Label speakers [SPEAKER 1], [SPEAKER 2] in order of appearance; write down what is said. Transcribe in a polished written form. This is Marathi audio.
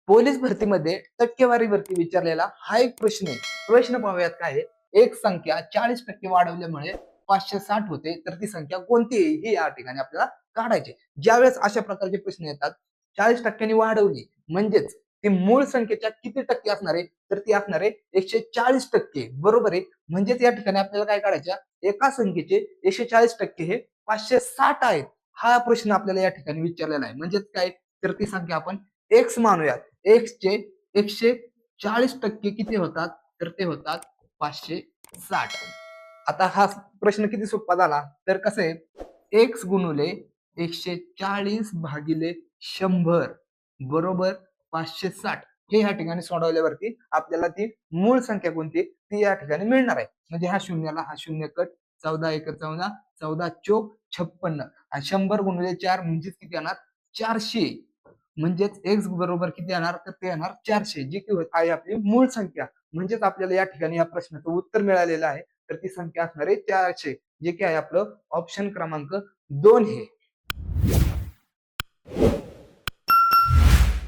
[SPEAKER 1] पोलीस भरतीमध्ये टक्केवारीवरती विचारलेला हा एक प्रश्न आहे. प्रश्न पाहूयात काय आहे. एक संख्या 40% वाढवल्यामुळे 560 होते, तर ती संख्या कोणती आहे हे या ठिकाणी आपल्याला काढायचे. ज्यावेळेस अशा प्रकारचे प्रश्न येतात, 40% वाढवली म्हणजेच ती मूळ संख्येच्या किती टक्के असणार आहे, तर ती असणार आहे 140%. बरोबर आहे. म्हणजेच या ठिकाणी आपल्याला काय काढायच्या, एका संख्येचे 140% हे 560 आहेत. हा प्रश्न आपल्याला या ठिकाणी विचारलेला आहे. म्हणजेच काय, तर ती संख्या आपण एक्स मानूयात. एक्सचे 140% किती होतात, तर ते होतात 560. आता हा प्रश्न किती सोपा झाला, तर कसं आहे, एक्स गुणुले 140 भागिले 100 बरोबर 560. हे या ठिकाणी सोडवल्यावरती आपल्याला ती मूळ संख्या कोणती ती या ठिकाणी मिळणार आहे. म्हणजे हा शून्याला हा शून्य कट, 14 एक 14, 14 चोक 56 आणि 100 गुणिले 4 म्हणजेच किती येणार, 400. म्हणजेच एक्स बरोबर किती येणार, तर ते येणार 400, जी की आहे आपली मूळ संख्या. म्हणजेच आपल्याला या ठिकाणी या प्रश्नाचं उत्तर मिळालेलं आहे. तर ती संख्या असणार आहे 400, जे की आहे आपलं ऑप्शन क्रमांक 2 हे.